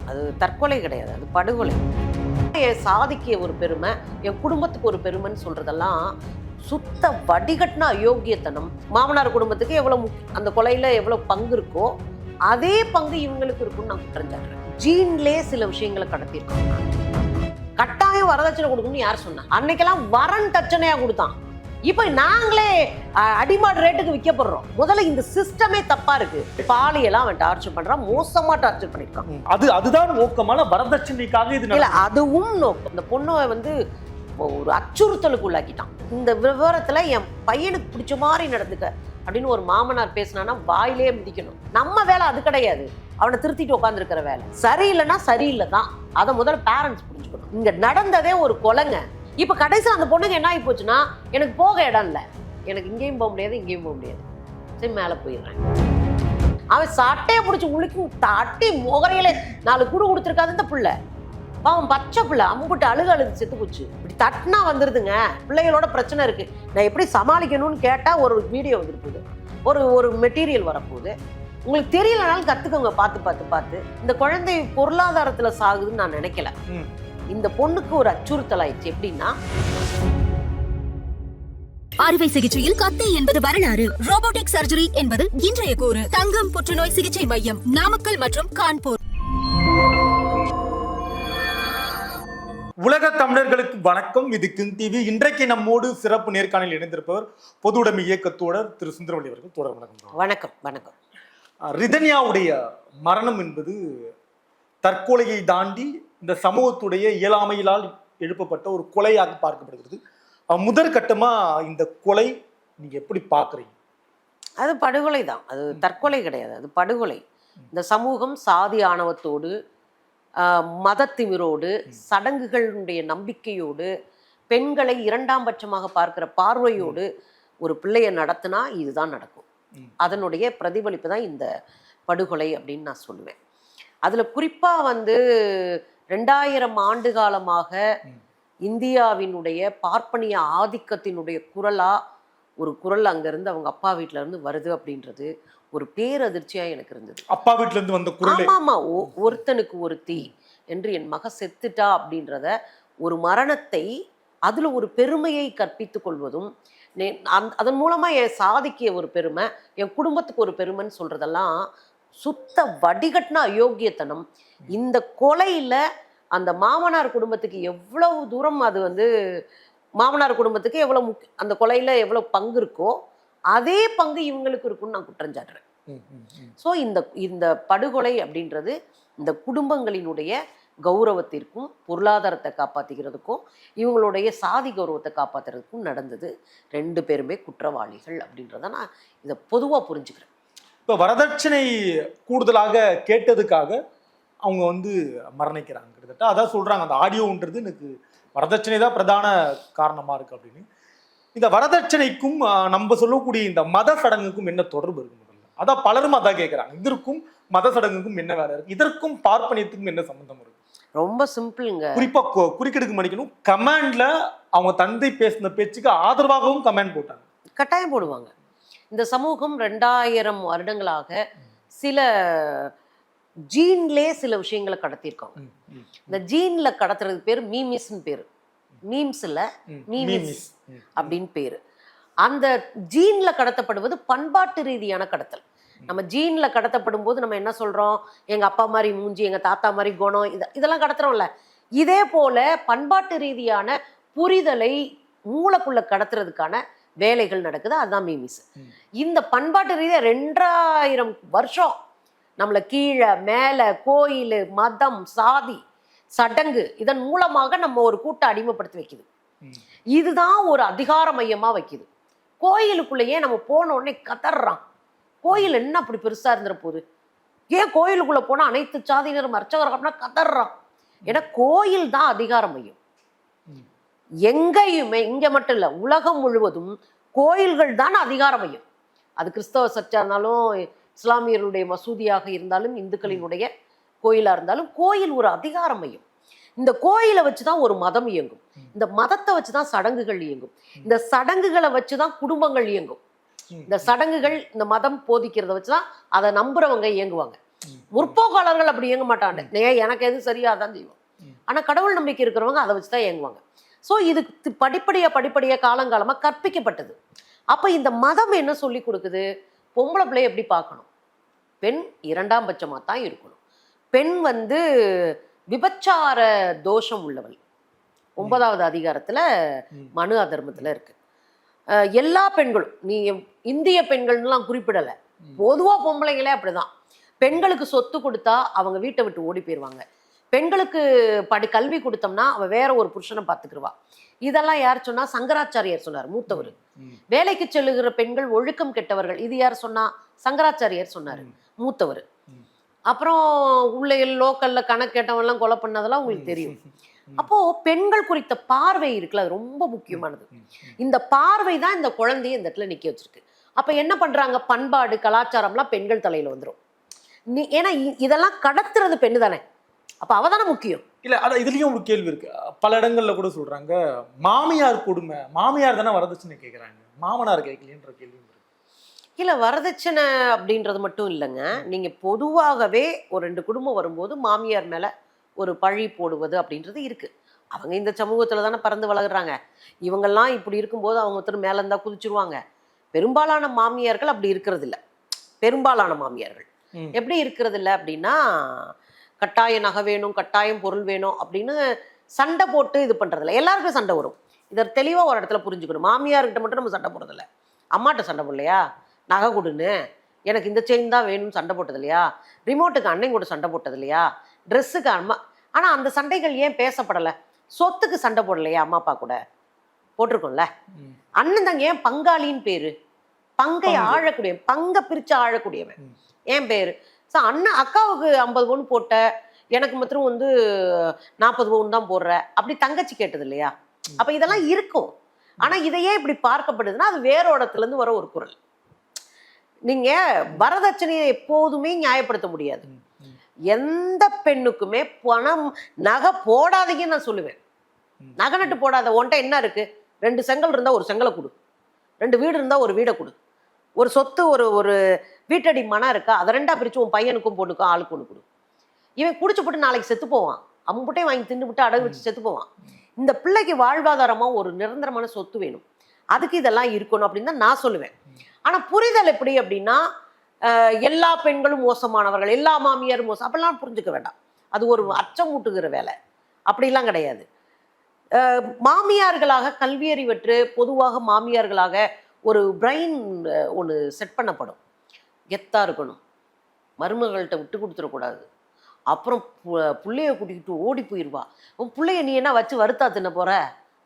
அது தற்கொலை கிடையாது, அது படுகொலை. என் சாதிக்கு ஒரு பெருமை, என் குடும்பத்துக்கு ஒரு பெருமைன்னு சொல்றதெல்லாம் சுத்த வடிகட்டின அயோக்கியத்தனம். மாமனார் குடும்பத்துக்கு எவ்வளவு அந்த கொலையில எவ்வளவு பங்கு இருக்கோ அதே பங்கு இவங்களுக்கு இருக்குன்னு நான் குற்றம் சாட்டுறேன். ஜீன்லே சில விஷயங்களை கடத்திருக்காங்க. கட்டாயம் வரதட்சணை கொடுக்கணும்னு யார் சொன்னா? அன்னைக்கெல்லாம் வரன் தட்சணையா கொடுத்தான். இப்ப நாங்களே அடிமாடு ரேட்டுக்கு விற்கப்படுறோம். முதல்ல இந்த சிஸ்டமே தப்பா இருக்கு. பாலியெல்லாம் அவன் டார்ச்சர் பண்றான், மோசமா டார்ச்சர் பண்ணிருக்கான். அதுதான் நோக்கமான வரதட்சணைக்காக இது இல்ல, அதுவும் நோக்கம். இந்த பொண்ணை வந்து ஒரு அச்சுறுத்தலுக்கு உள்ளாக்கிட்டான். இந்த விவரத்துல என் பையனுக்கு பிடிச்ச மாதிரி நடந்துக்க அப்படின்னு ஒரு மாமனார் பேசினானா வாயிலே மிதிக்கணும். நம்ம வேலை அது கிடையாது, அவனை திருத்திட்டு உட்காந்துருக்கிற வேலை. சரியில்லைன்னா சரியில்லை தான், அதை முதல்ல பேரண்ட்ஸ் புரிஞ்சுக்கணும். இங்க நடந்ததே ஒரு கொலைங்க. இப்ப கடைசியில் அந்த பொண்ணுக்கு என்ன ஆகி போச்சுன்னா, எனக்கு போக இடம் இல்லை, எனக்கு இங்கேயும் போக முடியாது இங்கேயும் போக முடியாது, சரி மேலே போயிடுறேன். அவன் சட்டையை பிடிச்சி உளுக்கும் தட்டி முகரையில 4 குடு கொடுத்துருக்காது இந்த பிள்ளை. அவன் பச்சை பிள்ளை அம்புட்டு அழுது செத்து போச்சு. இப்படி தட்டினா வந்துருதுங்க. பிள்ளைகளோட பிரச்சனை இருக்கு, நான் எப்படி சமாளிக்கணும்னு கேட்டா ஒரு வீடியோ வந்துருக்குது, ஒரு மெட்டீரியல் வரப்போகுது. உங்களுக்கு தெரியலனாலும் கத்துக்கோங்க, பார்த்து. இந்த குழந்தை பொருளாதாரத்துல சாகுதுன்னு நான் நினைக்கல. இந்த பொண்ணுக்கு ஒரு அச்சுறுத்தல் ஆயிடுச்சு. எப்படின்னா, அறுவை சிகிச்சையில் கத்தை என்பது வரலாறு, ரோபோட்டிக் சர்ஜரி என்பது இன்றைய கூறு. தங்கம் புற்றுநோய் சிகிச்சை மையம், நாமக்கல் மற்றும் கான்பூர். உலக தமிழர்களுக்கு வணக்கம். இது கிங் டிவி. இன்றைக்கு நம்மோடு சிறப்பு நேர்காணலில் இணைந்திருப்பவர் பொது உடைமை இயக்கத்தோடர் திரு சுந்தரவல்லி அவர்கள். தொடர் வணக்கம். வணக்கம். ரிதன்யாவுடைய மரணம் என்பது தற்கொலையை தாண்டி இந்த சமூகத்துடைய இயலாமையிலால் எழுப்பப்பட்ட ஒரு கொலையாக பார்க்கப்படுகிறது. முதற்கட்டமா இந்த கொலை நீங்க எப்படி பாக்குறீங்க? அது படுகொலை தான், அது தற்கொலை கிடையாது, அது படுகொலை. இந்த சமூகம் சாதி ஆணவத்தோடு, மதத்திமிரோடு, சடங்குகளுடைய நம்பிக்கையோடு, பெண்களை 2ஆம் பட்சமாக பார்க்கிற பார்வையோடு ஒரு பிள்ளையை நடத்தினா இதுதான் நடக்கும். அதனுடைய பிரதிபலிப்பு தான் இந்த படுகொலை அப்படின்னு நான் சொல்லுவேன். அதில் குறிப்பாக வந்து 2000 ஆண்டு காலமாக இந்தியாவினுடைய பார்ப்பனிய ஆதிக்கத்தினுடைய ஒரு குரல் அங்கேருந்து அவங்க அப்பா வீட்டில இருந்து வருது அப்படின்றது ஒரு பேரதிர்ச்சியாக எனக்கு இருந்தது. அப்பா வீட்டில இருந்து வந்த குரல். ஆமா, ஒருத்தனுக்கு ஒருத்தி என்று என் மக செத்துட்டா அப்படின்றத, ஒரு மரணத்தை அதுல ஒரு பெருமையை கற்பித்துக் கொள்வதும், அதன் மூலமா என் சாதிக்கு ஒரு பெருமை, என் குடும்பத்துக்கு ஒரு பெருமைன்னு சொல்றதெல்லாம் சுத்த வடிகட்டின அயோக்கியத்தனம். இந்த கொலையில அந்த மாமனார் குடும்பத்துக்கு எவ்வளவு தூரம் அது வந்து மாமனார் குடும்பத்துக்கு எவ்வளவு அந்த கொலையில எவ்வளவு பங்கு இருக்கோ அதே பங்கு இவங்களுக்கு இருக்குன்னு நான் குற்றம் சாட்டுறேன். ஸோ இந்த படுகொலை அப்படின்றது இந்த குடும்பங்களினுடைய கௌரவத்திற்கும் பொருளாதாரத்தை காப்பாற்றிக்கிறதுக்கும் இவங்களுடைய சாதி கௌரவத்தை காப்பாற்றுறதுக்கும் நடந்தது. 2 பேருமே குற்றவாளிகள் அப்படின்றத நான் இதை பொதுவாக புரிஞ்சுக்கிறேன். இப்போ வரதட்சணை கூடுதலாக கேட்டதுக்காக அவங்க வந்து மரணிக்கிறாங்க. கிட்டத்தட்ட அதான் சொல்றாங்க, அந்த ஆடியோன்றது எனக்கு வரதட்சணை தான் பிரதான காரணமா இருக்கு அப்படின்னு. இந்த வரதட்சணைக்கும் நம்ம சொல்லக்கூடிய இந்த மத சடங்குக்கும் என்ன தொடர்பு இருக்கு? முதல்ல அதான் பலரும் அதான் கேட்குறாங்க, இதற்கும் மத சடங்குக்கும் என்ன வேலை இருக்கு, இதற்கும் பார்ப்பனியத்துக்கும் என்ன சம்பந்தம் இருக்கு? ரொம்ப சிம்பிளுங்க. குறிப்பா குறுக்கெடுக்க மன்னிக்கணும், கமெண்ட்ல அவங்க தந்தை பேசின பேச்சுக்கு ஆதரவாகவும் கமெண்ட் போட்டாங்க. கட்டாயம் போடுவாங்க. இந்த சமூகம் 2000 வருடங்களாக சில ஜீன்லே சில விஷயங்களை கடத்திருக்காங்க. இந்த ஜீன்ல கடத்துறதுக்கு பேர் மீமிஸ்ன்னு பேரு. மீம்ஸ் இல்ல, மீமிஸ் அப்படின்னு பேரு. அந்த ஜீன்ல கடத்தப்படுவது பண்பாட்டு ரீதியான கடத்தல். நம்ம ஜீன்ல கடத்தப்படும் போது நம்ம என்ன சொல்றோம், எங்க அப்பா மாதிரி மூஞ்சி, எங்க தாத்தா மாதிரி குணம், இதெல்லாம் கடத்துறோம்ல. இதே போல பண்பாட்டு ரீதியான புரிதலை மூளைக்குள்ள கடத்துறதுக்கான வேலைகள் நடக்குது. அதுதான் மீமிஸ். இந்த பண்பாட்டு ரீதியா 2000 வருஷம் நம்மளை கீழே மேலே கோயில், மதம், சாதி, சடங்கு இதன் மூலமாக நம்ம ஒரு கூட்டை அடிமைப்படுத்தி வைக்குது. இதுதான் ஒரு அதிகார மையமா வைக்குது. கோயிலுக்குள்ளேயே நம்ம போன உடனே கதறான், கோயில் என்ன அப்படி பெருசா இருந்துற போகுது, ஏன் கோயிலுக்குள்ள போனா அனைத்து சாதியினரும் அர்ச்சகர் அப்படின்னா கதறான். ஏன்னா கோயில் தான் அதிகார மையம். எங்கேயுமே, இங்க மட்டும் இல்ல, உலகம் முழுவதும் கோயில்கள் தான் அதிகார மையம். அது கிறிஸ்தவ சர்ச்சா இருந்தாலும், இஸ்லாமியர்களுடைய மசூதியாக இருந்தாலும், இந்துக்களினுடைய கோயிலா இருந்தாலும், கோயில் ஒரு அதிகார மையம். இந்த கோயிலை வச்சுதான் ஒரு மதம் இயங்கும், இந்த மதத்தை வச்சுதான் சடங்குகள் இயங்கும், இந்த சடங்குகளை வச்சுதான் குடும்பங்கள் இயங்கும். இந்த சடங்குகள், இந்த மதம் போதிக்கிறத வச்சுதான் அதை நம்புறவங்க இயங்குவாங்க. முற்போக்காளர்கள் அப்படி இயங்க மாட்டாங்க. எனக்கு எது சரியா அதான் செய்வோம். ஆனா கடவுள் நம்பிக்கை இருக்கிறவங்க அதை வச்சுதான் இயங்குவாங்க. ஸோ இது படிப்படியா காலங்காலமா கற்பிக்கப்பட்டது. அப்ப இந்த மதம் என்ன சொல்லி கொடுக்குது? பொம்பளை பிள்ளைய எப்படி பார்க்கணும்? பெண் இரண்டாம் பட்சமா தான் இருக்கணும். பெண் விபச்சார தோஷம் உள்ளவள். 9வது அதிகாரத்துல மனு அதர்மத்துல இருக்கு. எல்லா பெண்களும், நீ இந்திய பெண்கள்லாம் குறிப்பிடல, பொதுவா பொம்பளைங்களே அப்படிதான். பெண்களுக்கு சொத்து கொடுத்தா அவங்க வீட்டை விட்டு ஓடி போயிடுவாங்க. பெண்களுக்கு கல்வி கொடுத்தோம்னா அவ வேற ஒரு புருஷனை பார்த்துக்கிடுவா. இதெல்லாம் யார் சொன்னா? சங்கராச்சாரியார் சொன்னார், மூத்தவர். வேலைக்கு செல்லுகிற பெண்கள் ஒழுக்கம் கெட்டவர்கள், இது யார் சொன்னா? சங்கராச்சாரியார் சொன்னாரு, மூத்தவர். அப்புறம் உள்ள லோக்கல்ல கணக்கு கேட்டவெல்லாம் கொலை பண்ணதெல்லாம் உங்களுக்கு தெரியும். அப்போ பெண்கள் குறித்த பார்வை இருக்குல்ல, அது ரொம்ப முக்கியமானது. இந்த பார்வை தான் இந்த குழந்தைய இந்த இடத்துல நிக்க வச்சிருக்கு. அப்ப என்ன பண்றாங்க? பண்பாடு கலாச்சாரம்லாம் பெண்கள் தலையில வந்துடும். ஏன்னா இதெல்லாம் கடத்துறது பெண்ணு தானே, அப்ப அவதானே முக்கியம். இல்ல அதான் இதுலயும் ஒரு கேள்வி இருக்கு. பல இடங்கள்ல கூட சொல்றாங்க, மாமியார் கொடுமை, மாமியார் தானே வரதட்சணை கேட்கறாங்க, மாமனார் கேட்கலன்ற கேள்வி இருக்கு. இல்ல வரதட்சணை அப்படின்றது மட்டும் இல்லைங்க. நீங்க பொதுவாகவே ஒரு 2 குடும்பம் வரும்போது மாமியார் மேல ஒரு பழி போடுவது அப்படின்றது இருக்கு. அவங்க இந்த சமூகத்துல தானே பறந்து வளர்குறாங்க. இவங்கெல்லாம் இப்படி இருக்கும்போது அவங்க ஒருத்தர் மேல இருந்தா குதிச்சிருவாங்க. பெரும்பாலான மாமியார்கள் அப்படி இருக்கிறது இல்லை. பெரும்பாலான மாமியார்கள் எப்படி இருக்கிறது இல்லை அப்படின்னா, கட்டாயம் நகை வேணும், கட்டாயம் பொருள் வேணும் அப்படின்னு சண்டை போட்டு இது பண்றதில்ல. எல்லாருக்கும் சண்டை வரும். இதை தெளிவா ஒரு இடத்துல புரிஞ்சுக்கணும். மாமியார்கிட்ட மட்டும் நம்ம சண்டை போடுறதில்ல. அம்மாட்ட சண்டை போடலையா, நகை கொடுன்னு, எனக்கு இந்த செயின் தான் வேணும்னு சண்டை போட்டது இல்லையா, ரிமோட்டுக்கு அண்ணன் கூட சண்டை போட்டது இல்லையா, ட்ரெஸ்ஸுக்கு அம்மா. ஆனா அந்த சண்டைகள் ஏன் பேசப்படலை? சொத்துக்கு சண்டை போடலையா அம்மா அப்பா கூட? போட்டிருக்கோம்ல. அண்ணன் தாங்க ஏன் பங்காளின்னு பேரு? பங்கை ஆழக்கூடிய, பங்கை பிரிச்சு ஆழக்கூடியவன் ஏன் பேரு? ஸோ அண்ணன் அக்காவுக்கு 50 பவுன் போட்ட, எனக்கு மாத்திரம் 40 பவுன் தான் போடுற அப்படி தங்கச்சி கேட்டது இல்லையா? அப்ப இதெல்லாம் இருக்கும். ஆனா இதையே இப்படி பார்க்கப்படுதுன்னா அது வேற இடத்துல இருந்து வர ஒரு குரல். நீங்க வரதட்சணையை எப்போதுமே நியாயப்படுத்த முடியாது. எந்த பெண்ணுக்குமே பணம் நகை போடாதீங்கன்னு நான் சொல்லுவேன். நகை நட்டு போடாத. உன்ட்ட என்ன இருக்கு? 2 செங்கல் இருந்தா ஒரு செங்கலை கொடு, 2 வீடு இருந்தா ஒரு வீடை கொடு, ஒரு சொத்து ஒரு வீட்டடி மனம் இருக்கா, அதை 2ஆ பிரிச்சு உன் பையனுக்கும் பொண்ணுக்கும் ஆளுக்கு ஒன்று கொடு. இவன் குடிச்சு போட்டு நாளைக்கு செத்து போவான், அம்புட்டையும் வாங்கி தின்னு விட்டு அடகு வச்சு செத்து போவான். இந்த பிள்ளைக்கு வாழ்வாதாரமா ஒரு நிரந்தரமான சொத்து வேணும். அதுக்கு இதெல்லாம் இருக்கணும் அப்படின்னு தான் நான் சொல்லுவேன். ஆனா புரிதல் எப்படி அப்படின்னா, எல்லா பெண்களும் மோசமானவர்கள், எல்லா மாமியாரும் மோசம் அப்படிலாம் புரிஞ்சுக்க வேண்டாம். அது ஒரு அச்சம் ஊட்டுகிற வேலை. அப்படிலாம் கிடையாது. மாமியார்களாக கல்வியறிவற்று பொதுவாக மாமியார்களாக ஒரு பிரெயின் ஒன்று செட் பண்ணப்படும். கெத்தா இருக்கணும், மருமகள்கிட்ட விட்டு கொடுத்துடக்கூடாது, அப்புறம் பிள்ளைய கூட்டிக்கிட்டு ஓடி போயிடுவா. உன் பிள்ளைய நீ என்ன வச்சு வறுத்தா தின்ன போற?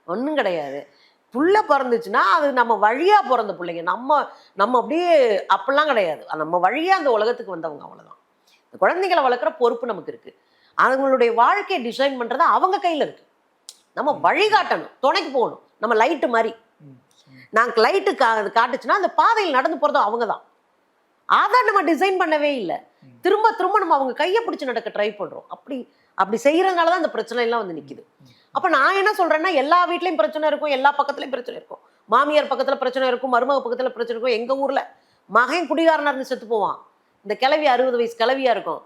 ஒன்றும் கிடையாது. புள்ள பிறந்துச்சுன்னா அது நம்ம வழியா பிறந்த பிள்ளைங்க. நம்ம அப்படியே அப்படிலாம் கிடையாது. நம்ம வழியா அந்த உலகத்துக்கு வந்தவங்க, அவ்வளவுதான். இந்த குழந்தைங்களை வளர்க்குற பொறுப்பு நமக்கு இருக்கு. அவங்களுடைய வாழ்க்கையை டிசைன் பண்றது அவங்க கையில இருக்கு. நம்ம வழிகாட்டணும், துணைக்கு போகணும். நம்ம லைட்டு மாதிரி, நாங்கள் லைட்டு காட்டுச்சுன்னா அந்த பாதையில் நடந்து போறதும் அவங்க தான். அதை நம்ம டிசைன் பண்ணவே இல்லை. திரும்ப திரும்ப நம்ம அவங்க கையை பிடிச்சி நடக்க ட்ரை பண்றோம். அப்படி செய்யறதுனால தான் அந்த பிரச்சனை எல்லாம் வந்து நிக்குது. அப்ப நான் என்ன சொல்றேன்னா, எல்லா வீட்லயும் பிரச்சனை இருக்கும், எல்லா பக்கத்துலயும் பிரச்சனை இருக்கும். மாமியார் பக்கத்துல பிரச்சனை இருக்கும், மருமக பக்கத்துல பிரச்சனை இருக்கும். எங்க ஊர்ல மகன் குடிகாரனா இருந்து செத்து போவான். இந்த கிழவி 60 வயசு கிழவியா இருக்கும்,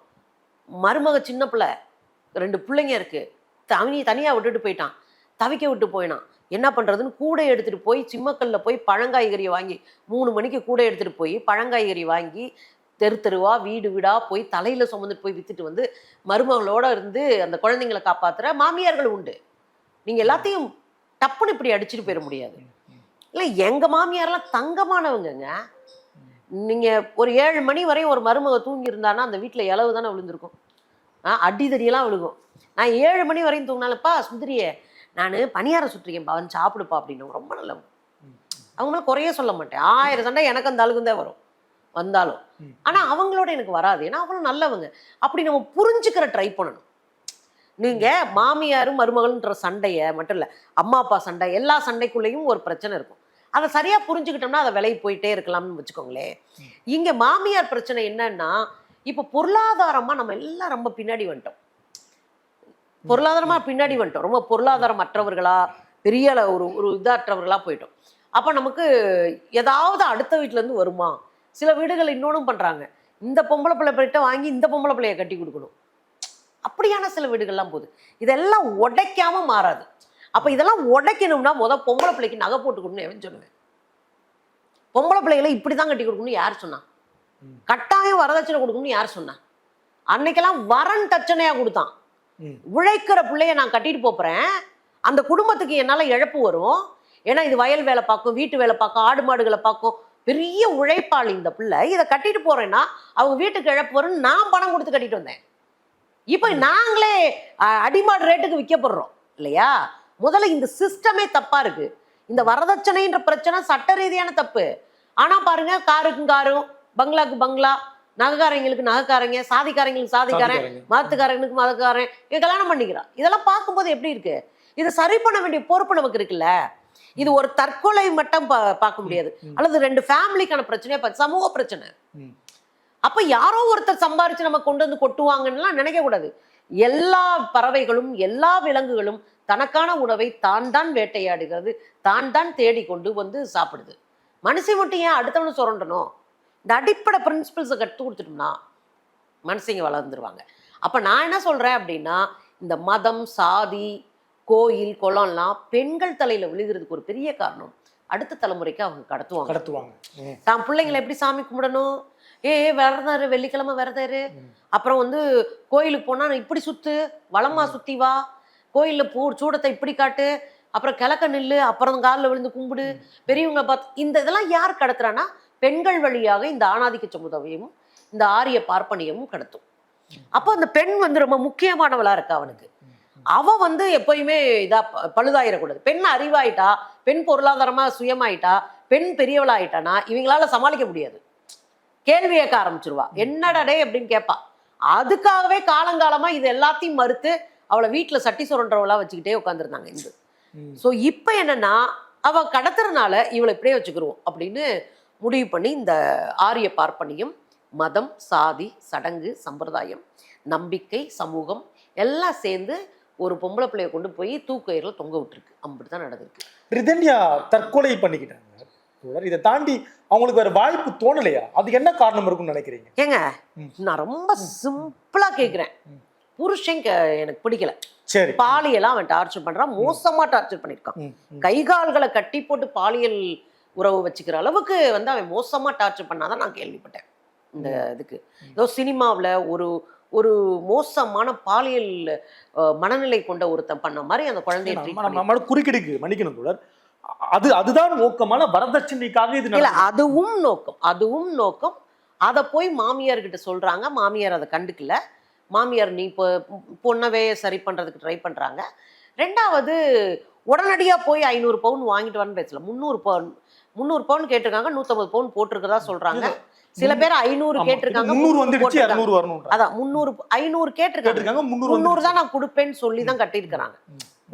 மருமக சின்ன பிள்ளை, 2 பிள்ளைங்க இருக்கு, தனியா விட்டுட்டு போயிட்டான், தவிக்க விட்டு போயினான். என்ன பண்றதுன்னு கூடை எடுத்துட்டு போய் சிம்மக்கல்ல போய் பழங்காய்கறியை வாங்கி 3 மணிக்கு கூடை எடுத்துட்டு போய் பழங்காய்கறி வாங்கி தெருவா வீடு வீடா போய் தலையில சுமந்துட்டு போய் வித்துட்டு வந்து மருமகளோட இருந்து அந்த குழந்தைங்களை காப்பாத்துற மாமியார்கள் உண்டு. நீங்க எல்லாத்தையும் டப்புன்னு இப்படி அடிச்சுட்டு போயிட முடியாது. இல்லை, எங்க மாமியாரெல்லாம் தங்கமானவங்கங்க. நீங்க ஒரு 7 மணி வரையும் ஒரு மருமக தூங்கி இருந்தானா அந்த வீட்டுல இளவு தானே விழுந்திருக்கும், அடிதடியெல்லாம் விழுகும். நான் 7 மணி வரையும் தூங்கினாலும்ப்பா சுந்தரியே நான் பணியாரம் சுட்டுருக்கேன்ப்பா வந்து சாப்பிடுப்பா அப்படின்னு ரொம்ப நல்லவங்க. அவங்க மேலே குறைய சொல்ல மாட்டேன். 1000 சண்டை எனக்கு அந்த அழுகும் தான் வரும் வந்தாலும். ஆனா அவங்களோட எனக்கு வராது, ஏன்னா அவங்களும் நல்லவங்க. அப்படி நம்ம புரிஞ்சுக்கிற ட்ரை பண்ணணும். நீங்க மாமியாரும் மருமகள்ன்ற சண்டையை மட்டும் இல்லை, அம்மா அப்பா சண்டை, எல்லா சண்டைக்குள்ளேயும் ஒரு பிரச்சனை இருக்கும். அதை சரியா புரிஞ்சுக்கிட்டோம்னா அதை விலகி போயிட்டே இருக்கலாம்னு வச்சுக்கோங்களேன். இங்க மாமியார் பிரச்சனை என்னன்னா, இப்ப பொருளாதாரமா நம்ம எல்லாம் ரொம்ப பின்னாடி வந்துட்டோம். ரொம்ப பொருளாதாரம் அற்றவர்களா, பெரிய ஒரு இதாற்றவர்களா போயிட்டோம். அப்ப நமக்கு ஏதாவது அடுத்த வீட்டுல இருந்து வருமா? சில வீடுகள் இன்னொன்னும் பண்றாங்க, இந்த பொம்பளை பிள்ளைகிட்ட வாங்கி இந்த பொம்பளை பிள்ளைய கட்டி கொடுக்கணும். அப்படியான சில வீடுகள்லாம் போகுது. இதெல்லாம் உடைக்காம மாறாது. அப்ப இதெல்லாம் உடைக்கணும்னா பொம்பளை பிள்ளைக்கு நகை போட்டு கொடுக்கணும் எவன் சொல்லுவேன்? பொம்பளை பிள்ளைகளை இப்படிதான் கட்டி கொடுக்கணும்னு யார் சொன்னா? கட்டாயம் வரதட்சணை கொடுக்கணும்னு யார் சொன்னா? அன்னைக்கெல்லாம் வரன் தட்சணையா கொடுத்தான். உழைக்கிற பிள்ளைய நான் கட்டிட்டு போறேன், அந்த குடும்பத்துக்கு என்னால இழப்பு வரும், ஏன்னா இது வயல் வேலை பார்க்கும், வீட்டு வேலை பார்க்கும், ஆடு மாடுகளை பார்க்கும், பெரிய உழைப்பாளி இந்த பிள்ளை, இதை கட்டிட்டு போறேன்னா அவங்க வீட்டுக்கு இழப்பு வரும், நான் பணம் கொடுத்து கட்டிட்டு வந்தேன். இப்ப நாங்களே அடிமாடு ரேட்டுக்கு விற்கப்படுறோம் இல்லையா? முதல்ல இந்த சிஸ்டமே தப்பா இருக்கு. இந்த வரதட்சணைன்ற பிரச்சனை சட்ட ரீதியான தப்பு. ஆனா பாருங்க, காருக்கும் காரும், பங்களாக்கு பங்களா, நகைக்காரங்களுக்கு நகைக்காரங்க, சாதிக்காரங்களுக்கு சாதிக்காரன், மதத்துக்காரங்களுக்கு மதக்காரன் கல்யாணம் பண்ணிக்கிறான். இதெல்லாம் பார்க்கும்போது எப்படி இருக்கு? இதை சரி பண்ண வேண்டிய பொறுப்பு நமக்கு இருக்குல்ல. இது ஒரு தற்கொலை மட்டும் பார்க்க முடியாது, அல்லது 2 ஃபேமிலிக்கான பிரச்சனையா, சமூக பிரச்சனை. அப்ப யாரோ ஒருத்தர் சம்பாரிச்சு நம்ம கொண்டு வந்து கொட்டுவாங்கன்னா நினைக்க கூடாது. எல்லா பறவைகளும் எல்லா விலங்குகளும் தனக்கான உணவை தான் தான் வேட்டையாடுகிறது, தான் தான் தேடி கொண்டு வந்து சாப்பிடுது. மனுஷன் மட்டும் ஏன் அடுத்தவனு சுரண்டணும்? இந்த அடிப்படை பிரின்சிபிள்ஸை கற்றுக் கொடுத்துட்டோம்னா மனுஷங்க வளர்ந்துருவாங்க. அப்ப நான் என்ன சொல்றேன் அப்படின்னா, இந்த மதம், சாதி, கோயில், குளம்லாம் பெண்கள் தலையில விழுகிறதுக்கு ஒரு பெரிய காரணம், அடுத்த தலைமுறைக்கு அவங்க கடத்துவாங்க. தான் பிள்ளைங்களை எப்படி சாமி கும்பிடணும், விரதாரு, வெள்ளிக்கிழமை விரதாரு, அப்புறம் வந்து கோயிலுக்கு போனா இப்படி சுத்து, வளமா சுத்தி வா, கோயில்ல சூடத்தை இப்படி காட்டு, அப்புறம் கிழக்க நில்லு, அப்புறம் காலில் விழுந்து கும்பிடு, பெரியவங்க பார்த்து. இந்த இதெல்லாம் யார் கடத்துறான்னா பெண்கள் வழியாக இந்த ஆணாதிக்க சமுதாயமும் இந்த ஆரிய பார்ப்பனியமும் கடத்தும். அப்போ அந்த பெண் வந்து ரொம்ப முக்கியமானவளா இருக்கா அவனுக்கு. அவ வந்து எப்பயுமே இதா பழுதாயிடக்கூடாது. பெண் அறிவாயிட்டா, பெண் பொருளாதாரமா சுயமாயிட்டா, பெண் பெரியவளாயிட்டானா இவங்களால சமாளிக்க முடியாது. கேள்வி கேட்க ஆரம்பிச்சிருவா, என்னடே அப்படின்னு கேட்பா. அதுக்காகவே காலங்காலமா இது எல்லாத்தையும் மறுத்து அவளை வீட்டுல சட்டி சுரண்டவளா வச்சுக்கிட்டே உட்காந்துருந்தாங்க இந்து. ஸோ இப்ப என்னன்னா, அவ கடத்துறதுனால இவளை இப்படியே வச்சுக்கிறோம் அப்படின்னு முடிவு பண்ணி இந்த ஆரிய பார்ப்பனியம், மதம், சாதி, சடங்கு, சம்பிரதாயம், நம்பிக்கை, சமூகம் எல்லாம் சேர்ந்து ஒரு பொம்பளை பிள்ளைய கொண்டு போய் தூக்கயிறுல தொங்க விட்டுருக்கு. அப்படித்தான் நடந்திருக்கு. ரிதன்யா தற்கொலை பண்ணிக்கிட்டாங்க. இதை தாண்டி அவங்களுக்கு வேற வாய்ப்பு தோணலையா? அதுக்கு என்ன காரணம் இருக்கும்னு நினைக்கிறீங்க? ஏங்க, நான் ரொம்ப சிம்பிளா கேட்கிறேன். புருஷன் எனக்கு பிடிக்கல, சரி, பாலியெல்லாம் அவன் டார்ச்சர் பண்றான், மோசமா டார்ச்சர் பண்ணிருக்கான். கை கால்களை கட்டி போட்டு பாலியல் உறவு வச்சுக்கிற அளவுக்கு வந்து அவன் மோசமா டார்ச்சர் பண்ணாதான் நான் கேள்விப்பட்டேன். இந்த இதுக்கு ஏதோ சினிமாவில் ஒரு மோசமான பாலியல் மனநிலை கொண்ட ஒருத்தன் பண்ண மாதிரி அந்த குழந்தைய குறுக்கிடுக்கு மன்னிக்கணும் தோழர். அதுதான் நோக்கமான வரதட்சணைக்காக இது இல்ல, அதுவும் நோக்கம். அதை போய் மாமியார் கிட்ட சொல்றாங்க, மாமியார் அதை கண்டுக்கல. மாமியார் நீ இப்போ பொண்ணவே சரி பண்றதுக்கு ட்ரை பண்றாங்க. 2வது உடனடியா போய் 500 பவுன் வாங்கிட்டு வான்னு பேசல, 300 பவுன் கேட்டிருக்காங்க, 150 பவுன் போட்டிருக்கதா சொல்றாங்க. சில பேர் 500 கேட்டிருக்காங்க, 500 கேட்டிருக்காங்க, 300 தான் நான் கொடுப்பேன்னு சொல்லி தான் கட்டியிருக்கிறாங்க.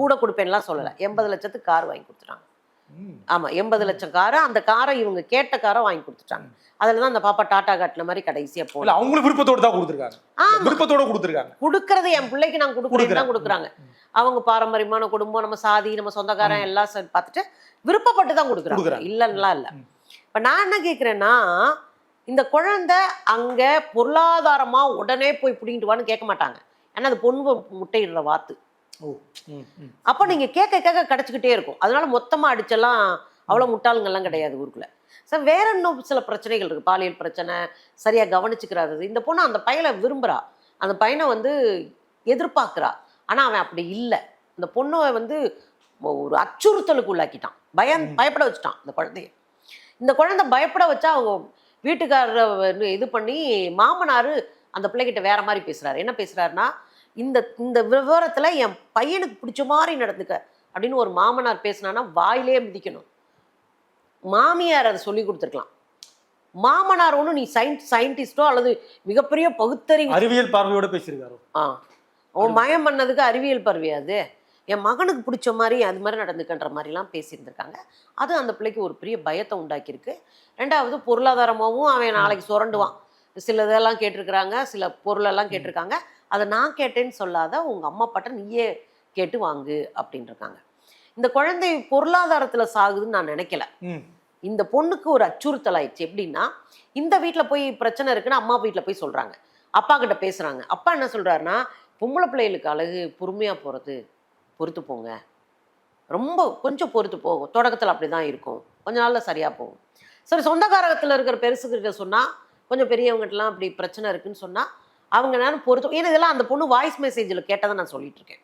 கூட கொடுப்பேன்லாம் சொல்லல. 80 லட்சத்துக்கு கார் வாங்கி கொடுத்துட்டாங்க. ஆமா, 80 லட்சம் காரை, அந்த காரை இவங்க கேட்ட காரை வாங்கி கொடுத்துட்டாங்க. அதுலதான் அந்த பாப்பா டாடா காட்டுல மாதிரி கடைசியா போல அவங்களுக்கு விருப்பத்தோட தான் கொடுத்துருக்காங்க. விருப்பத்தோட கொடுத்துருக்காங்க. கொடுக்கறது என் பிள்ளைக்கு நான் கொடுக்குறேன் தான் கொடுக்குறாங்க. அவங்க பாரம்பரியமான குடும்பம், நம்ம சாதி, நம்ம சொந்தக்காரன் எல்லாம் பார்த்துட்டு விருப்பப்பட்டு தான் கொடுக்குறாங்க, இல்லைன்னா இல்ல. இப்ப நான் என்ன கேட்கிறேன்னா, இந்த குழந்தை அங்க பொருளாதாரமா உடனே போய் பிடிங்கிட்டு வான்னு கேட்க மாட்டாங்க. ஏன்னா அது பொண்ணு முட்டையிடுற வாத்து. அப்ப நீங்க கேட்க கேட்க கிடைச்சிக்கிட்டே இருக்கும். அதனால மொத்தமா அடிச்செல்லாம் அவ்வளவு முட்டாளுங்கெல்லாம் கிடையாது ஊருக்குள்ள. சார் வேற இன்னும் சில பிரச்சனைகள் இருக்கு. பாலியல் பிரச்சனை, சரியா கவனிச்சுக்கிறாரு. இந்த பொண்ணு அந்த பையனை விரும்புறா, அந்த பையனை வந்து எதிர்பார்க்கிறா. ஆனா அவன் அப்படி இல்லை. இந்த பொண்ணை வந்து ஒரு அச்சுறுத்தலுக்கு உள்ளாக்கிட்டான், பயப்பட வச்சுட்டான் இந்த குழந்தைய. இந்த குழந்தை பயப்பட வச்சா அவங்க வீட்டுக்காரரை இது பண்ணி மாமனாரு அந்த பிள்ளைகிட்ட வேற மாதிரி பேசுறாரு. என்ன பேசுறாருன்னா, இந்த விவரத்துல என் பையனுக்கு பிடிச்ச மாதிரி நடந்துக்க அப்படின்னு ஒரு மாமனார் பேசினான்னா வாயிலே மிதிக்கணும். மாமியார் அதை சொல்லி கொடுத்துருக்கலாம். மாமனார் ஒன்றும் நீ சயின்டிஸ்டோ அல்லது மிகப்பெரிய பகுத்தறிவு அறிவியல் பார்வையோட பேசியிருக்காரு. அவன் மயம் பண்ணதுக்கு அறிவியல் பார்வையாது, என் மகனுக்கு பிடிச்ச மாதிரி அது மாதிரி நடந்துக்கன்ற மாதிரிலாம் பேசியிருந்திருக்காங்க. அது அந்த பிள்ளைக்கு ஒரு பெரிய பயத்தை உண்டாக்கியிருக்கு. 2வது பொருளாதாரமாகவும் அவன் நாளைக்கு சுரண்டுவான். சில இதெல்லாம் கேட்டிருக்கிறாங்க, சில பொருளெல்லாம் கேட்டிருக்காங்க. அதை நான் கேட்டேன்னு சொல்லாத, உங்க அம்மா அப்பாட்ட நீயே கேட்டு வாங்கு அப்படின்னு இருக்காங்க. இந்த குழந்தை பொருளாதாரத்துல சாகுதுன்னு நான் நினைக்கல. இந்த பொண்ணுக்கு ஒரு அச்சுறுத்தல் ஆயிடுச்சு. எப்படின்னா, இந்த வீட்டுல போய் பிரச்சனை இருக்குன்னு அம்மா வீட்டுல போய் சொல்றாங்க, அப்பா கிட்ட பேசுறாங்க. அப்பா என்ன சொல்றாருன்னா, பொம்பளை பிள்ளைகளுக்கு அழகு பொறுமையா போறது, பொறுத்து போங்க, ரொம்ப கொஞ்சம் பொறுத்து போகும், தொடக்கத்துல அப்படிதான் இருக்கும், கொஞ்ச நாள்ல சரியா போகும். சரி, சொந்தக்காரகத்துல இருக்கிற பெருசுகிட்ட சொன்னா, கொஞ்சம் பெரியவங்ககிட்டலாம் அப்படி பிரச்சனை இருக்குன்னு சொன்னா அவங்க நேரம் பொறுத்து, ஏன்னா இதெல்லாம் அந்த பொண்ணு வாய்ஸ் மெசேஜில் கேட்டதை நான் சொல்லிட்டு இருக்கேன்.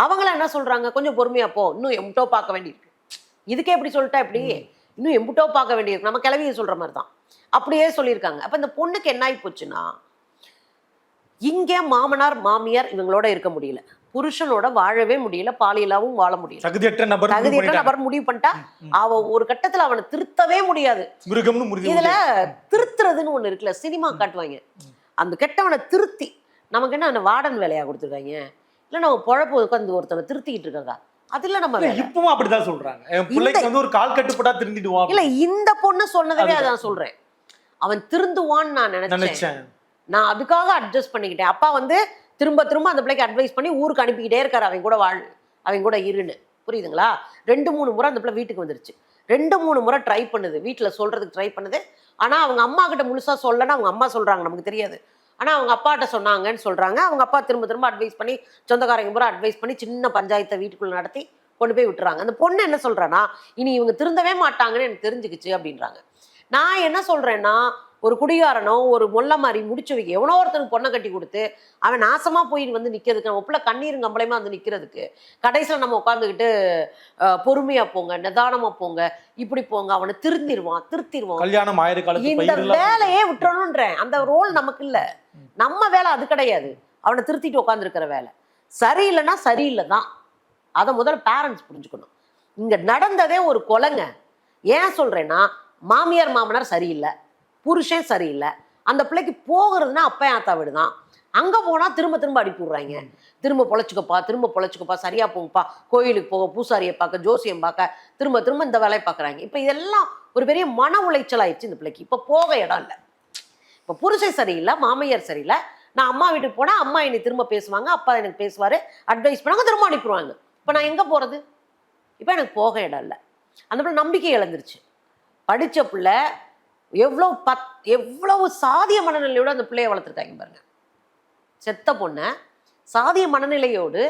அவங்களாம் என்ன சொல்றாங்க, கொஞ்சம் பொறுமையா போ, இன்னும் எம்பிட்டோ பார்க்க வேண்டியிருக்கு. இதுக்கே எப்படி சொல்லிட்டா எப்படி, இன்னும் எம்பிட்டோ பார்க்க வேண்டியிருக்கு, நம்ம கிளவியை சொல்ற மாதிரி தான் அப்படியே சொல்லியிருக்காங்க. அப்ப இந்த பொண்ணுக்கு என்ன ஆகி போச்சுன்னா, இங்கே மாமனார் மாமியார் இவங்களோட இருக்க முடியல, புருஷனோட வாழவே முடியல, பாலியலாவும் வாழ முடியல, தகுதியற்ற நபர் முடிவு பண்ணிட்டா. அவ ஒரு கட்டத்துல அவனை திருத்தவே முடியாது. இதுல திருத்துறதுன்னு ஒண்ணு இருக்குல்ல, சினிமா காட்டுவாங்க, அந்த கெட்டவனை திருத்தி, நமக்கு என்ன அந்த வார்டன் வேலையா கொடுத்துருக்காங்க, இல்ல நம்ம பொழப்பு உட்காந்து ஒருத்தனை திருத்திக்கிட்டு இருக்காங்க, அதுல நம்ம இப்பவும் அப்படிதான் சொல்றாங்க. என் பிள்ளைக்கு வந்து ஒரு கால் கட்டுப்பட்டா திருந்திடுவான். இல்ல, இந்த பொண்ணு சொன்னதவே அதான் சொல்றேன், அவன் திருந்துவான்னு நான் நினைச்சேன். நான் அதுக்காக அட்ஜஸ்ட் பண்ணிக்கிட்டேன். அப்பா வந்து திரும்ப திரும்ப அந்த பிள்ளைக்கு அட்வைஸ் பண்ணி ஊருக்கு அனுப்பிக்கிட்டே இருக்காரு, அவங்க கூட வாழ், அவங்க கூட இருன்னு. புரியுதுங்களா? 2-3 முறை அந்த பிள்ளை வீட்டுக்கு வந்துருச்சு, 2-3 முறை ட்ரை பண்ணுது, வீட்டுல சொல்றதுக்கு ட்ரை பண்ணுது. ஆனா அவங்க அம்மா கிட்ட முழுசா சொல்லனா, அவங்க அம்மா சொல்றாங்க நமக்கு தெரியாது, ஆனா அவங்க அப்பாட்ட சொன்னாங்கன்னு சொல்றாங்க. அவங்க அப்பா திரும்ப திரும்ப அட்வைஸ் பண்ணி, சொந்தக்காரங்க பூரா அட்வைஸ் பண்ணி, சின்ன பஞ்சாயத்தை வீட்டுக்குள்ள நடத்தி கொண்டு போய் விட்டுறாங்க. அந்த பொண்ணு என்ன சொல்றான்னா, இனி இவங்க திருந்தவே மாட்டாங்கன்னு எனக்கு தெரிஞ்சுக்கிச்சு அப்படின்றாங்க. நான் என்ன சொல்றேன்னா, ஒரு குடிகாரனோ ஒரு மொல்ல மாதிரி முடிச்சு வைக்க, எவனோ ஒருத்தனுக்கு பொண்ணை கட்டி கொடுத்து அவன் நாசமா போய் வந்து நிக்கிறதுக்கு, நம்ம பிள்ளை கண்ணீரும் கம்பளையுமா வந்து நிக்கிறதுக்கு, கடைசியில் நம்ம உட்காந்துக்கிட்டு பொறுமையா போங்க, நிதானமா போங்க, இப்படி போங்க, அவனை திருத்திடுவான் கல்யாணம் இந்த வேலையே விட்டுறணும்ன்றேன். அந்த ரோல் நமக்கு இல்ல, நம்ம வேலை அது கிடையாது, அவனை திருத்திட்டு உட்காந்துருக்கிற வேலை. சரியில்லைன்னா சரியில்லை தான், அதை முதல்ல பேரண்ட்ஸ் புரிஞ்சுக்கணும். இங்க நடந்ததே ஒரு கொலைங்க. ஏன் சொல்றேன்னா, மாமியார் மாமனார் சரியில்லை, புருஷன் சரியில்லை, அந்த பிள்ளைக்கு போகிறதுனா அப்பா ஆத்தா விடுதான், அங்க போனா திரும்ப திரும்ப அடிப்பி விடுறாங்க, திரும்ப பொழைச்சிக்கப்பா, சரியா போங்கப்பா, கோயிலுக்கு போக, பூசாரியை பார்க்க, ஜோசியம் பார்க்க, திரும்ப திரும்ப இந்த வேலையை பார்க்குறாங்க. இப்போ இதெல்லாம் ஒரு பெரிய மன உளைச்சல் ஆயிடுச்சு இந்த பிள்ளைக்கு. இப்போ போக இடம் இல்லை, இப்போ புருஷன் சரியில்லை, மாமியார் சரியில்லை, நான் அம்மா வீட்டுக்கு போனால் அம்மா என்னை திரும்ப பேசுவாங்க, அப்பா எனக்கு பேசுவார், அட்வைஸ் பண்ணாங்க, திரும்ப அனுப்பிடுவாங்க. இப்போ நான் எங்கே போகிறது? இப்போ எனக்கு போக இடம் இல்லை. அந்த பிள்ளை நம்பிக்கை இழந்துருச்சு. படித்த பிள்ளை எவ்வளவு சாதிய மனநிலையோடு அந்த பிள்ளையை வளர்த்துருக்காங்க பாருங்க. செத்த பொண்ணை சாதிய மனநிலையோடு,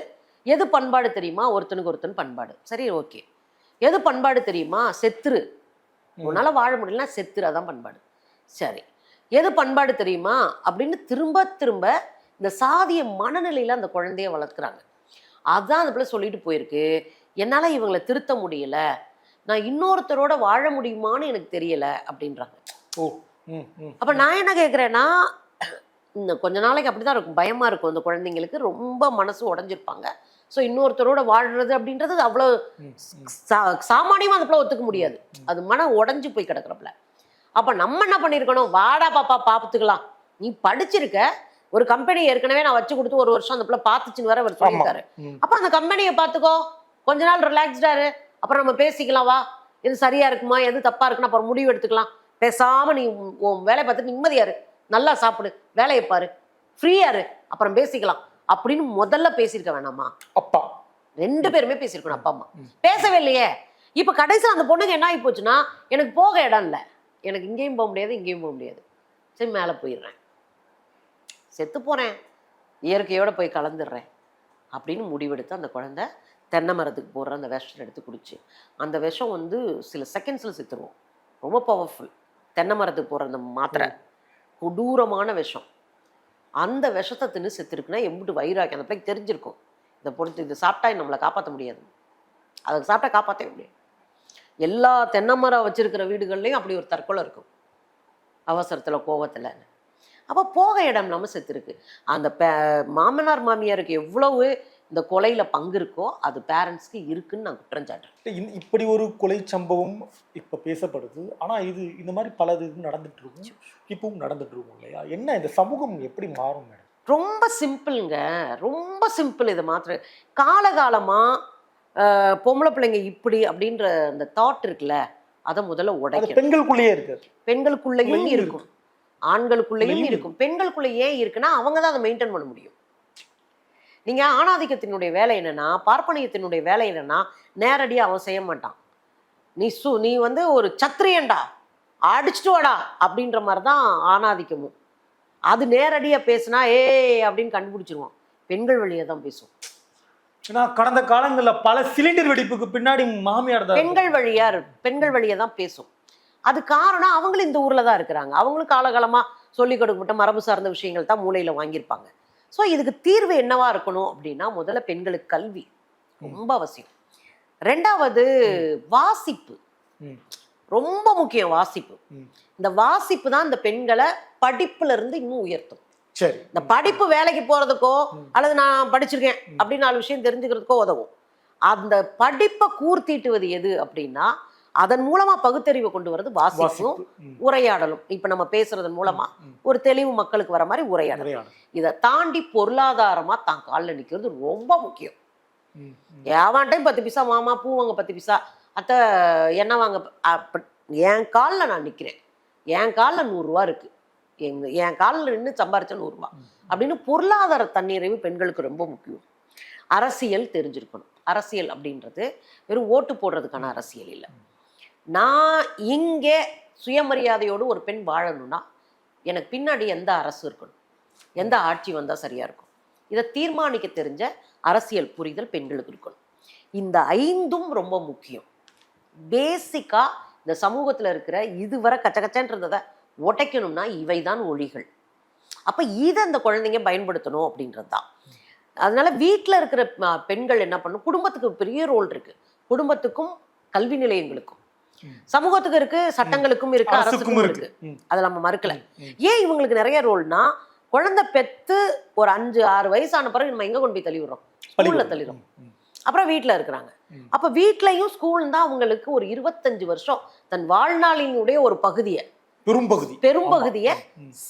எது பண்பாடு தெரியுமா, ஒருத்தனுக்கு ஒருத்தன் பண்பாடு, சரி ஓகே. எது பண்பாடு தெரியுமா, செத்துரு, உன்னால வாழ முடியலன்னா செத்துரு, அதான் பண்பாடு. சரி, எது பண்பாடு தெரியுமா அப்படின்னு திரும்ப திரும்ப இந்த சாதிய மனநிலையில அந்த குழந்தைய வளர்க்குறாங்க. அதான் அந்த பிள்ளை சொல்லிட்டு போயிருக்கு, என்னால இவங்களை திருத்த முடியல, நான் இன்னொருத்தரோட வாழ முடியுமான்னு எனக்கு தெரியல அப்படின்றாங்க. அப்ப நான் என்ன கேட்குறேன்னா, இன்னும் கொஞ்ச நாளைக்கு அப்படிதான் இருக்கும், பயமா இருக்கும் அந்த குழந்தைங்களுக்கு, ரொம்ப மனசு உடஞ்சிருப்பாங்க. ஸோ இன்னொருத்தரோட வாழ்றது அப்படின்றது அவ்வளோ சாமானியமா அந்த பிள்ளை ஒத்துக்க முடியாது, அது மனம் உடஞ்சி போய் கிடக்குறப்பல. அப்ப நம்ம என்ன பண்ணிருக்கணும், வாடா பாப்பா பார்த்துக்கலாம், நீ படிச்சிருக்க, ஒரு கம்பெனி ஏற்கனவே நான் வச்சு கொடுத்து 1 வருஷம் அந்த பிள்ளை பார்த்துச்சுன்னு வேற அவர் சொல்லியிருக்காரு. அப்ப அந்த கம்பெனியை பார்த்துக்கோ, கொஞ்ச நாள் ரிலாக்ஸ்டாரு, அப்புறம் நம்ம பேசிக்கலாம், வா எது சரியா இருக்குமா எது தப்பா இருக்குன்னு அப்புறம் முடிவு எடுத்துக்கலாம், பேசாம நீ உன் வேலையை பார்த்துட்டு நிம்மதியாரு, நல்லா சாப்பிடு, வேலையை பாரு, ஃப்ரீயாரு, அப்புறம் பேசிக்கலாம் அப்படின்னு முதல்ல பேசியிருக்க வேணாமா? அப்பா 2 பேருமே பேசியிருக்கணும், அப்பா அம்மா பேசவே இல்லையே. இப்ப கடைசியில் அந்த பொண்ணுக்கு என்ன ஆகி போச்சுன்னா, எனக்கு போக இடம் இல்லை, எனக்கு இங்கேயும் போக முடியாது இங்கேயும் போக முடியாது, சரி மேலே போயிடுறேன், செத்து போறேன், இயற்கையோட போய் கலந்துடுறேன் அப்படின்னு முடிவெடுத்து அந்த குழந்தை தென்னை மரத்துக்கு போடுற அந்த விஷத்தை எடுத்து குடிச்சு, அந்த விஷம் வந்து சில செகண்ட்ஸில் செத்துருவோம், ரொம்ப பவர்ஃபுல். தென்னை மரத்துக்கு போடுற அந்த மாத்திரை கொடூரமான விஷம், அந்த விஷத்தை தின்னு செத்துருக்குன்னா எம்பிட்டு வயிறாக்கி அந்த பிள்ளைக்கு தெரிஞ்சிருக்கும், இதை பொறுத்து இதை சாப்பிட்டா நம்மளை காப்பாற்ற முடியாது, அதை சாப்பிட்டா காப்பாற்றவே முடியாது. எல்லா தென்னை மரம் வச்சிருக்கிற வீடுகள்லையும் அப்படி ஒரு தற்கொலை இருக்கும், அவசரத்தில் கோவத்தில். அப்போ போக இடம் இல்லாமல் செத்துருக்கு. அந்த மாமனார் மாமியாருக்கு எவ்வளவு இந்த கொலையில பங்கு இருக்கோ அது பேரண்ட்ஸ்க்கு இருக்குன்னு நான் குற்றம் சாட்டுறேன். இப்படி ஒரு கொலை சம்பவம் இப்ப பேசப்படுது, ஆனா இது இந்த மாதிரி பல இது நடந்துட்டு இருக்கும், இப்பவும் நடந்துட்டு இருக்கும் இல்லையா? என்ன இந்த சமூகம் எப்படி மாறும் மேடம்? ரொம்ப சிம்பிள்ங்க, ரொம்ப சிம்பிள். இதை மாத்திர காலகாலமா பொம்பளை பிள்ளைங்க இப்படி அப்படின்ற அந்த தாட் இருக்குல்ல, அதை முதல்ல உடைக்க. பெண்களுக்குள்ளேயே இருக்கு, பெண்களுக்குள்ளேயும் இருக்கும், ஆண்களுக்குள்ளேயும் இருக்கும். பெண்களுக்குள்ள ஏன் இருக்குன்னா அவங்க தான் அதை மெயின்டைன் பண்ண முடியும். நீங்க ஆணாதிக்கத்தினுடைய வேலை என்னன்னா, பார்ப்பனியத்தினுடைய வேலை என்னன்னா, நேரடியாக அவன் செய்ய மாட்டான், நீ வந்து ஒரு சத்திரியன்டா, அடிச்சுட்டு வாடா அப்படின்ற மாதிரி தான் ஆணாதிக்கமும். அது நேரடியாக பேசுனா அப்படின்னு கண்டுபிடிச்சிருவோம். பெண்கள் வழியாக தான் பேசுவோம். ஏன்னா கடந்த காலங்களில் பல சிலிண்டர் வெடிப்புக்கு பின்னாடி மாமியார் தான் பெண்கள் வழியாக தான் பேசும். அது காரணம் அவங்களும் இந்த ஊரில் தான் இருக்கிறாங்க. அவங்களும் காலகாலமாக சொல்லிக் கொடுக்கப்பட்ட மரபு சார்ந்த விஷயங்கள் தான் மூளையில் வாங்கியிருப்பாங்க. ஸோ இதுக்கு தீர்வு என்னவா இருக்கணும் அப்படின்னா, முதல்ல பெண்களுக்கு கல்வி ரொம்ப அவசியம். ரெண்டாவது வாசிப்பு ரொம்ப முக்கியம். வாசிப்பு, இந்த வாசிப்பு தான் இந்த பெண்களை படிப்புல இருந்து இன்னும் உயர்த்தும். சரி, இந்த படிப்பு வேலைக்கு போறதுக்கோ அல்லது நான் படிச்சிருக்கேன் அப்படின்னு 4 விஷயம் தெரிஞ்சுக்கிறதுக்கோ உதவும். அந்த படிப்பை கூர்த்தீட்டுவது எது அப்படின்னா, அதன் மூலமா பகுத்தறிவை கொண்டு வரது வாசிப்பும் உரையாடலும். இப்ப நம்ம பேசுறதன் மூலமா ஒரு தெளிவு மக்களுக்கு வர மாதிரி உரையாடல். இதை தாண்டி பொருளாதாரமா தான் காலில் நிக்கிறது ரொம்ப முக்கியம். ஏவான் டைம் 10 பைசா மாமா, பூ வாங்க 10 பைசா, அத்தை என்ன வாங்க, என் காலில் நான் நிற்கிறேன், என் காலில் 100 ரூபா இருக்கு, என் காலில் நின்று சம்பாரிச்ச 100 ரூபா அப்படின்னு பொருளாதார தன்னிறைவு பெண்களுக்கு ரொம்ப முக்கியம். அரசியல் தெரிஞ்சிருக்கணும். அரசியல் அப்படின்றது வெறும் ஓட்டு போடுறதுக்கான அரசியல் இல்லை. நான் இங்கே சுயமரியாதையோடு ஒரு பெண் வாழணும்னா எனக்கு பின்னாடி எந்த அரசு இருக்கணும், எந்த ஆட்சி வந்தால் சரியா இருக்கும், இதை தீர்மானிக்க தெரிஞ்ச அரசியல் புரிதல் பெண்களுக்கு இருக்கணும். இந்த 5ம் ரொம்ப முக்கியம். பேசிக்கா இந்த சமூகத்தில் இருக்கிற இதுவரை கச்சகச்சன்றதை உடைக்கணும்னா இவைதான் ஒளிகள். அப்ப இதை அந்த குழந்தைங்க பயன்படுத்தணும் அப்படின்றது தான். அதனால வீட்டில் இருக்கிற பெண்கள் என்ன பண்ணணும், குடும்பத்துக்கு பெரிய ரோல் இருக்கு. குடும்பத்துக்கும் கல்வி நிலையங்களுக்கும் சமூகத்துக்கு இருக்கு, சட்டங்களுக்கும் இருக்கு, அரசுக்கும் இருக்கு. அதை நம்ம மறுக்கல. ஏன் இவங்களுக்கு நிறைய ரோல்னா, குழந்தை பெத்து ஒரு 5-6 வயசான பிறகு நம்ம எங்க கொண்டு போய் தள்ளிவிடுறோம், ஸ்கூல்ல தள்ளிடுறோம். அப்புறம் வீட்டில் இருக்கிறாங்க. அப்ப வீட்லயும் ஸ்கூல் தான் அவங்களுக்கு ஒரு 25 வருஷம் தன் வாழ்நாளினுடைய ஒரு பகுதியை, பெரும்பகுதியை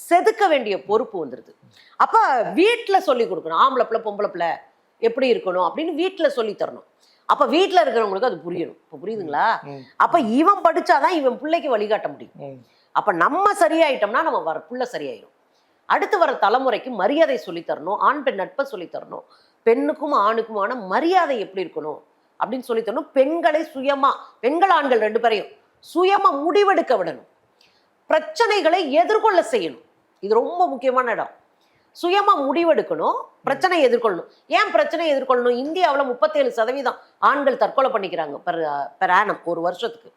செதுக்க வேண்டிய பொறுப்பு வந்துருது. அப்ப வீட்டுல சொல்லி கொடுக்கணும், ஆம்பளை பிள்ளை பொம்பளை பிள்ளை எப்படி இருக்கணும் அப்படின்னு வீட்டுல சொல்லி தரணும். அப்ப வீட்டுல இருக்கிறவங்களுக்கு அது புரியணும். இப்ப புரியுதுங்களா? அப்ப இவன் படிச்சாதான் இவன் பிள்ளைக்கு வழிகாட்ட முடியும். அப்ப நம்ம சரியாயிட்டோம்னா நம்ம வர பிள்ளை சரியாயிடும். அடுத்து வர தலைமுறைக்கு மரியாதை சொல்லி தரணும், ஆண் பெண் நட்பை சொல்லி தரணும், பெண்ணுக்கும் ஆணுக்குமான மரியாதை எப்படி இருக்கணும் அப்படின்னு சொல்லி தரணும். பெண்களை சுயமா, பெண்கள் ஆண்கள் 2 பேரையும் சுயமா முடிவெடுக்க விடணும். பிரச்சனைகளை எதிர்கொள்ள செய்யணும். இது ரொம்ப முக்கியமான இடம். சுயமா முடிவெடுக்கணும், பிரச்சனை எதிர்கொள்ளணும். ஏன் பிரச்சனை எதிர்கொள்ளணும்? இந்தியாவில் 37% ஆண்கள் தற்கொலை பண்ணிக்கிறாங்க பெர் ஆனம் ஒரு வருஷத்துக்கு.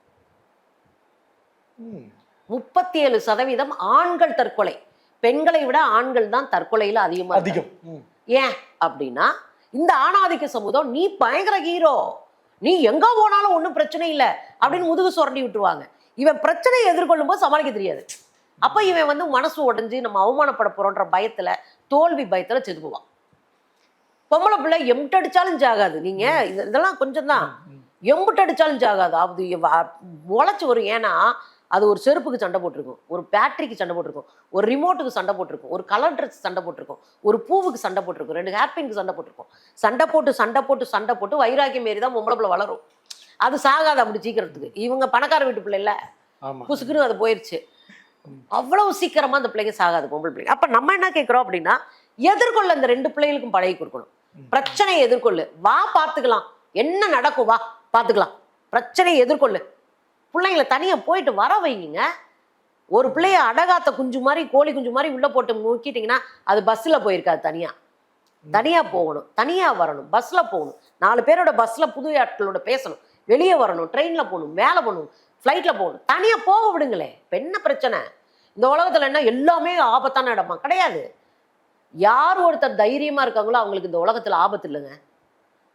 37% ஆண்கள் தற்கொலை. பெண்களை விட ஆண்கள் தான் தற்கொலையில அதிகம். ஏன் அப்படின்னா, இந்த ஆணாதிக்க சமூகம் நீ பயங்கர ஹீரோ, நீ எங்க போனாலும் ஒன்றும் பிரச்சனை இல்லை அப்படின்னு முதுகு சுரண்டி விட்டுருவாங்க. இவன் பிரச்சனையை எதிர்கொள்ளும் போது சமாளிக்க தெரியாது. அப்ப இவன் வந்து மனசு உடைஞ்சு நம்ம அவமானப்பட போறோன்ற பயத்துல, தோல்வி பயத்துல செதுப்புவான். பொம்பளை பிள்ளை எம்பிட்டு அடிச்சாலும் ஜாகாது. நீங்க இதெல்லாம் கொஞ்சம் தான், எம்பிட்டு அடிச்சாலும் ஜாகாது. அது உழைச்சு வரும். ஏன்னா அது ஒரு செருப்புக்கு சண்டை போட்டிருக்கும், ஒரு பேட்டரிக்கு சண்டை போட்டிருக்கும், ஒரு ரிமோட்டுக்கு சண்டை போட்டிருக்கும், ஒரு கலர் ட்ரெஸ் சண்டை போட்டிருக்கும், ஒரு பூவுக்கு சண்டை போட்டிருக்கும், 2 ஹேர்பின்க்கு சண்டை போட்டிருக்கும். சண்டை போட்டு வைராக்கியம் மாரி தான் பொம்பளை பிள்ளை வளரும். அது சாகாது அப்படி சீக்கிரத்துக்கு. இவங்க பணக்கார வீட்டு பிள்ளை இல்ல, புசுக்குன்னு அது போயிருச்சு. அவ்வளவு சீக்கிரமா அந்த பிள்ளைங்க சாகாது, பொம்பளை பிள்ளைங்க. அப்ப நம்ம என்ன கேட்கிறோம் அப்படின்னா, எதிர்கொள்ள அந்த 2 பிள்ளைகளுக்கும் பழகி கொடுக்கணும். பிரச்சனையை எதிர்கொள்ளு, வா பார்த்துக்கலாம், என்ன நடக்கும் வா பார்த்துக்கலாம், பிரச்சனையை எதிர்கொள்ளு. பிள்ளைங்களை தனியா போயிட்டு வர வைங்க. ஒரு பிள்ளைய அடகாத்த குஞ்சு மாதிரி, கோழி குஞ்சு மாதிரி உள்ள போட்டு முக்கிட்டீங்கன்னா அது பஸ்ல போயிருக்காது. தனியா போகணும், தனியா வரணும், பஸ்ல போகணும், 4 பேரோட பஸ்ல புது ஆட்களோட பேசணும், வெளியே வரணும், ட்ரெயின்ல போகணும், மேலே போகணும், ஃப்ளைட்ல போகணும். தனியா போக விடுங்களே. இப்போ என்ன பிரச்சனை இந்த உலகத்துல? என்ன எல்லாமே ஆபத்தான இடமா? கிடையாது. யார் ஒருத்தர் தைரியமா இருக்காங்களோ அவங்களுக்கு இந்த உலகத்துல ஆபத்து இல்லைங்க.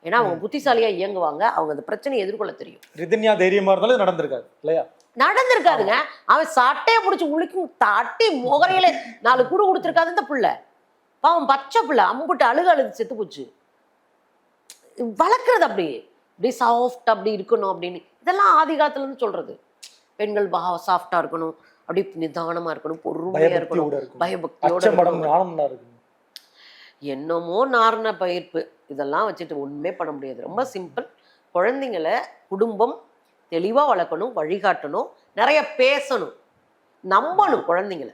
ஏன்னா அவங்க புத்திசாலியா இயங்குவாங்க, அவங்க அந்த பிரச்சனையை எதிர்கொள்ள தெரியும். ரிதன்யா தைரியமா இருந்தாலும் நடந்திருக்காது இல்லையா? நடந்திருக்காதுங்க. அவன் சட்டையை பிடிச்சி உளிக்கும், தட்டி முகரையில 4 கூடு கொடுத்துருக்காது இந்த பிள்ளை. பாவம் பச்சை பிள்ளை, அம்புட்டு அழுது செத்து போச்சு. வளர்க்குறது அப்படி சாஃப்ட் அப்படி இருக்கணும் அப்படின்னு, இதெல்லாம் ஆதி காலத்துல இருந்து சொல்றது. பெண்கள் சாஃப்டா இருக்கணும், அப்படி நிதானமா இருக்கணும், பொறுமையா இருக்கணும், பயபக்தியோட. என்னமோ நார்ன பயிர்ப்பு இதெல்லாம் வச்சுட்டு ஒண்ணுமே பண்ண முடியாது. ரொம்ப சிம்பிள். குழந்தைங்களை குடும்பம் தெளிவா வளர்க்கணும், வழிகாட்டணும், நிறைய பேசணும், நம்பணும் குழந்தைங்களை.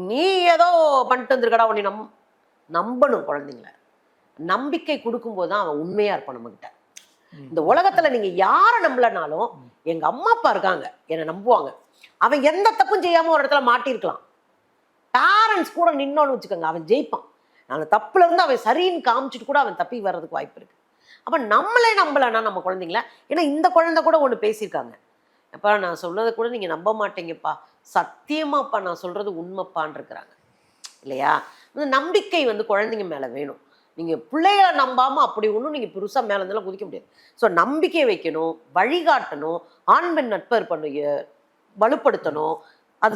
நீ ஏதோ பண்ணிட்டு வந்துருக்கடா உன்னை நம்பணும் குழந்தைங்கள. நம்பிக்கை கொடுக்கும்போது தான் அவன் உண்மையா இருப்பான் நம்மகிட்ட. இந்த உலகத்துல நீங்க யாரை நம்பலனாலும் எங்க அம்மா அப்பா இருக்காங்க, என்னை நம்புவாங்க. அவன் எந்த தப்பும் செய்யாம ஒரு இடத்துல மாட்டிருக்கலாம். பேரண்ட்ஸ் கூட நின்னோன்னு வச்சுக்கோங்க, அவன் ஜெயிப்பான். அந்த தப்புல இருந்து அவன் சரின்னு காமிச்சிட்டு கூட அவன் தப்பி வர்றதுக்கு வாய்ப்பு இருக்கு. அப்ப நம்மளே நம்பலன்னா நம்ம குழந்தைங்கள, ஏன்னா இந்த குழந்தை கூட ஒண்ணு பேசியிருக்காங்க, எப்பா நான் சொன்னதை கூட நீங்க நம்ப மாட்டீங்கப்பா, சத்தியமாப்பா நான் சொல்றது உண்மைப்பான்னு இருக்கிறாங்க இல்லையா? அந்த நம்பிக்கை வந்து குழந்தைங்க மேல வேணும். நீங்க பிள்ளைகளை நம்பாம அப்படி ஒன்றும் நீங்க பெருசா மேல இருந்தாலும் குதிக்க முடியாது. ஸோ நம்பிக்கை வைக்கணும், வழிகாட்டணும், ஆண் பெண் நட்பு வலுப்படுத்தணும். அது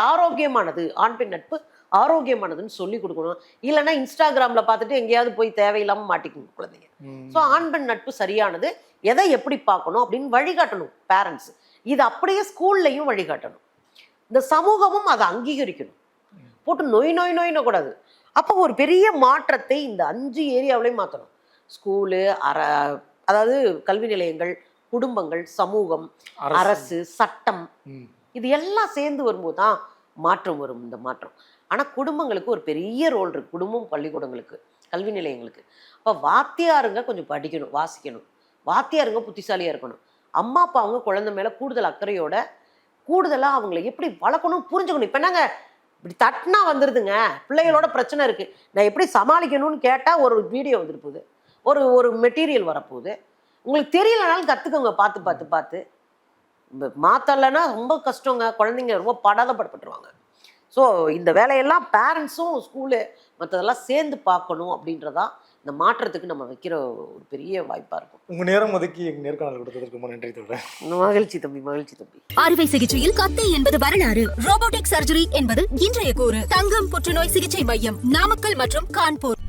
ஆரோக்கியமானது, ஆண் பெண் நட்பு ஆரோக்கியமானதுன்னு சொல்லி கொடுக்கணும். இல்லைன்னா இன்ஸ்டாகிராம்ல பார்த்துட்டு எங்கேயாவது போய் தேவையில்லாம மாட்டிக்கணும் குழந்தைங்க. ஸோ ஆண் பெண் நட்பு சரியானது, எதை எப்படி பார்க்கணும் அப்படின்னு வழிகாட்டணும் பேரண்ட்ஸ். இது அப்படியே ஸ்கூல்லையும் வழிகாட்டணும். இந்த சமூகமும் அதை அங்கீகரிக்கணும். போட்டு நோய் நோய் நோயின கூடாது. அப்போ ஒரு பெரிய மாற்றத்தை இந்த 5 ஏரியாவிலையும் மாற்றணும். ஸ்கூலு, அதாவது கல்வி நிலையங்கள், குடும்பங்கள், சமூகம், அரசு, சட்டம், இது எல்லாம் சேர்ந்து வரும்போது தான் மாற்றம் வரும். இந்த மாற்றம் ஆனால் குடும்பங்களுக்கு ஒரு பெரிய ரோல் இருக்கு. குடும்பம், பள்ளிக்கூடங்களுக்கு, கல்வி நிலையங்களுக்கு. அப்போ வாத்தியாருங்க கொஞ்சம் படிக்கணும், வாசிக்கணும். வாத்தியாருங்க புத்திசாலியாக இருக்கணும். அம்மா அப்பா அவங்க குழந்தை மேலே கூடுதல் அக்கறையோட கூடுதலாக அவங்கள எப்படி வளர்க்கணும் புரிஞ்சுக்கணும். இப்போ என்னங்க இப்படி தட்டினா வந்துடுதுங்க, பிள்ளைகளோட பிரச்சனை இருக்குது, நான் எப்படி சமாளிக்கணும்னு கேட்டால் ஒரு வீடியோ வந்துட்டு போகுது, ஒரு மெட்டீரியல் வரப்போகுது. உங்களுக்கு தெரியலனாலும் கற்றுக்கோங்க, பார்த்து மாற்றலைன்னா ரொம்ப கஷ்டங்க. குழந்தைங்க ரொம்ப படாதப்பட்டுருவாங்க. ஸோ இந்த வேலையெல்லாம் பேரண்ட்ஸும் ஸ்கூலு மற்றதெல்லாம் சேர்ந்து பார்க்கணும் அப்படின்றதா இந்த மாற்றத்துக்கு நம்ம வைக்கிற ஒரு பெரிய வாய்ப்பாக இருக்கும். உங்கள் நேரம் ஒதுக்கி எங்கள் நேர்காணல் கொடுத்ததற்கு ரொம்ப நன்றி தோழர். மகிழ்ச்சி தம்பி, மகிழ்ச்சி தம்பி. அறுவை சிகிச்சையில் கத்தை என்பது வரலாறு, ரோபோட்டிக் சர்ஜரி என்பது இன்றைய கூறு. தங்கம் புற்றுநோய் சிகிச்சை மையம், நாமக்கல் மற்றும் கான்பூர்.